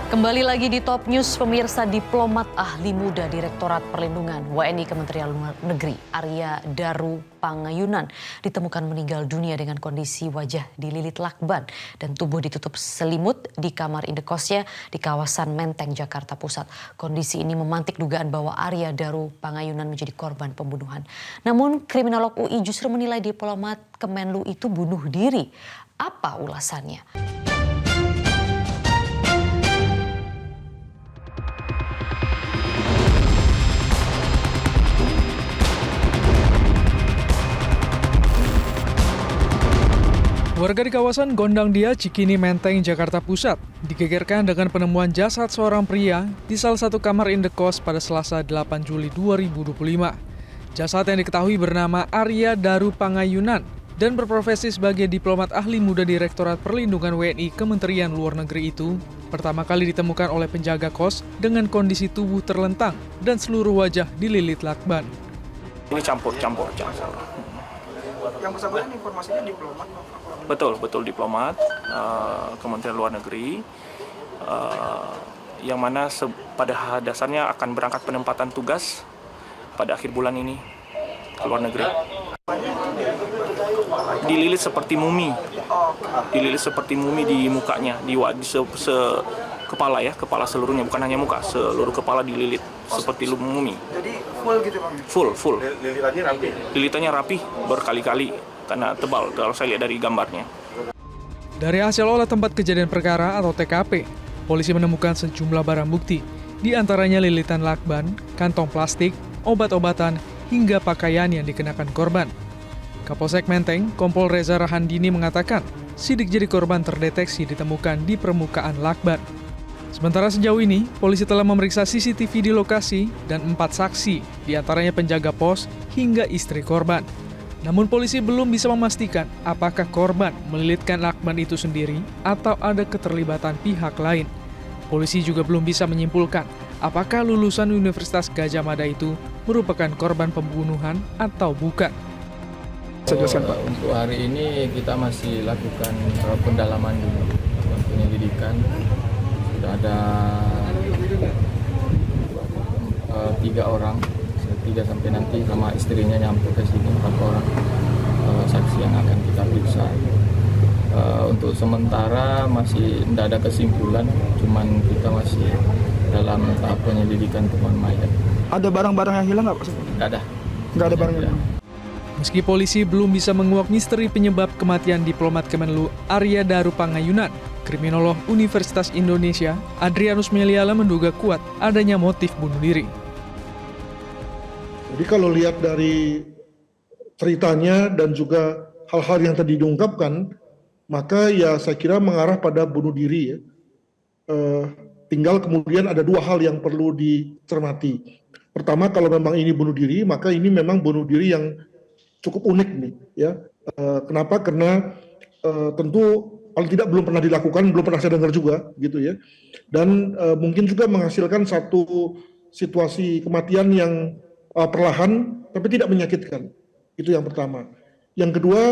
Kembali lagi di Top News, pemirsa. Diplomat ahli muda Direktorat Perlindungan WNI Kementerian Luar Negeri Arya Daru Pangayunan ditemukan meninggal dunia dengan kondisi wajah dililit lakban dan tubuh ditutup selimut di kamar indekosnya di kawasan Menteng, Jakarta Pusat. Kondisi ini memantik dugaan bahwa Arya Daru Pangayunan menjadi korban pembunuhan. Namun kriminolog UI justru menilai diplomat Kemenlu itu bunuh diri. Apa ulasannya? Warga di kawasan Gondang Dia, Cikini, Menteng, Jakarta Pusat digegerkan dengan penemuan jasad seorang pria di salah satu kamar indekos pada Selasa 8 Juli 2025. Jasad yang diketahui bernama Arya Daru Pangayunan dan berprofesi sebagai diplomat ahli muda Direktorat Perlindungan WNI Kementerian Luar Negeri itu pertama kali ditemukan oleh penjaga kos dengan kondisi tubuh terlentang dan seluruh wajah dililit lakban. Ini campur. Yang bersangkutan informasinya diplomat. Betul diplomat Kementerian Luar Negeri yang mana pada dasarnya akan berangkat penempatan tugas pada akhir bulan ini ke luar negeri. Dililit seperti mumi di mukanya, di kepala seluruhnya, bukan hanya muka, seluruh kepala dililit seperti mumi. Jadi full gitu Bang? Full. Lilitannya rapi berkali-kali karena tebal kalau saya lihat dari gambarnya. Dari hasil olah tempat kejadian perkara atau TKP, polisi menemukan sejumlah barang bukti, di antaranya lilitan lakban, kantong plastik, obat-obatan, hingga pakaian yang dikenakan korban. Kapolsek Menteng, Kompol Reza Rahandini mengatakan, sidik jari korban terdeteksi ditemukan di permukaan lakban. Sementara sejauh ini, polisi telah memeriksa CCTV di lokasi dan 4 saksi, di antaranya penjaga pos hingga istri korban. Namun polisi belum bisa memastikan apakah korban melilitkan lakban itu sendiri atau ada keterlibatan pihak lain. Polisi juga belum bisa menyimpulkan apakah lulusan Universitas Gadjah Mada itu merupakan korban pembunuhan atau bukan. Untuk hari ini kita masih lakukan pendalaman dulu, penyelidikan. Sudah ada 3 orang, 3 sampai nanti sama istrinya nyampe ke sini, 4 orang saksi yang akan kita periksa. Untuk sementara masih tidak ada kesimpulan, cuman kita masih dalam tahap penyelidikan temuan mayat. Ada barang-barang yang hilang nggak Pak? Nggak ada barang yang hilang. Meski polisi belum bisa menguak misteri penyebab kematian diplomat Kemenlu Arya Daru Pangayunan, kriminolog Universitas Indonesia Adrianus Meliala menduga kuat adanya motif bunuh diri. Jadi kalau lihat dari ceritanya dan juga hal-hal yang tadi diungkapkan, maka ya saya kira mengarah pada bunuh diri ya. Tinggal kemudian ada 2 hal yang perlu dicermati. Pertama, kalau memang ini bunuh diri, maka ini memang bunuh diri yang cukup unik nih ya. Kenapa? Karena tentu paling tidak belum pernah dilakukan, belum pernah saya dengar juga gitu ya. Dan mungkin juga menghasilkan satu situasi kematian yang perlahan tapi tidak menyakitkan. Itu yang pertama. Yang kedua,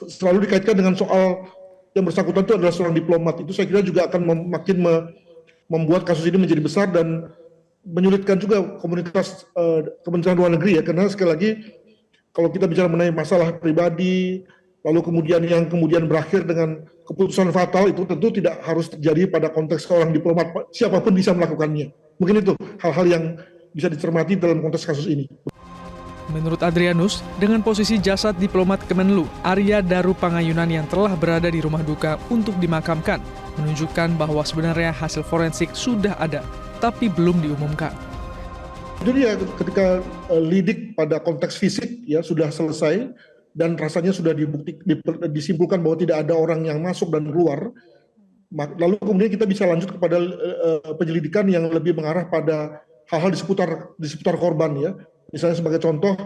selalu dikaitkan dengan soal yang bersangkutan itu adalah seorang diplomat. Itu saya kira juga akan makin membuat kasus ini menjadi besar dan menyulitkan juga komunitas Kementerian Luar Negeri ya. Karena sekali lagi kalau kita bicara mengenai masalah pribadi, lalu kemudian yang kemudian berakhir dengan keputusan fatal, itu tentu tidak harus terjadi pada konteks seorang diplomat, siapapun bisa melakukannya. Mungkin itu hal-hal yang bisa dicermati dalam konteks kasus ini. Menurut Adrianus, dengan posisi jasad diplomat Kemenlu Arya Daru Pangayunan yang telah berada di rumah duka untuk dimakamkan, menunjukkan bahwa sebenarnya hasil forensik sudah ada, tapi belum diumumkan. Jadi ya ketika lidik pada konteks fisik ya sudah selesai dan rasanya sudah disimpulkan bahwa tidak ada orang yang masuk dan keluar, lalu kemudian kita bisa lanjut kepada penyelidikan yang lebih mengarah pada hal-hal di seputar korban ya. Misalnya sebagai contoh,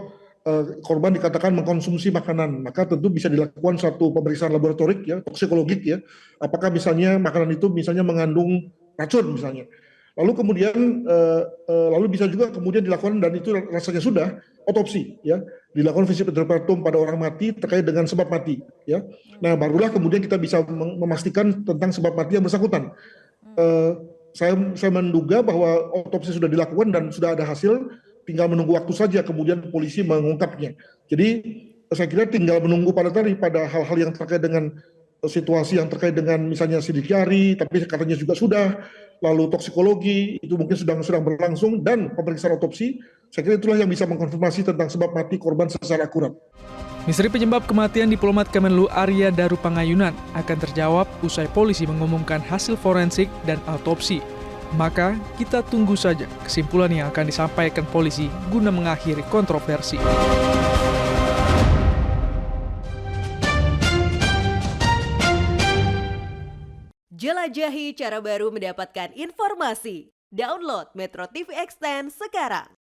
korban dikatakan mengkonsumsi makanan, maka tentu bisa dilakukan satu pemeriksaan laboratorik ya, toksikologik ya. Apakah misalnya makanan itu misalnya mengandung racun misalnya. Lalu kemudian bisa juga kemudian dilakukan, dan itu rasanya sudah otopsi ya, dilakukan visum et repertum pada orang mati terkait dengan sebab mati ya. Nah, barulah kemudian kita bisa memastikan tentang sebab mati yang bersangkutan. Saya menduga bahwa otopsi sudah dilakukan dan sudah ada hasil, tinggal menunggu waktu saja kemudian polisi mengungkapnya. Jadi saya kira tinggal menunggu pada hal-hal yang terkait dengan situasi yang terkait dengan misalnya sidik jari, tapi katanya juga sudah, lalu toksikologi itu mungkin sedang berlangsung, dan pemeriksaan otopsi. Saya kira itulah yang bisa mengkonfirmasi tentang sebab mati korban secara akurat. Misteri penyebab kematian diplomat Kemenlu Arya Daru Pangayunan akan terjawab usai polisi mengumumkan hasil forensik dan autopsi. Maka kita tunggu saja kesimpulan yang akan disampaikan polisi guna mengakhiri kontroversi. Jelajahi cara baru mendapatkan informasi. Download Metro TV Extend sekarang.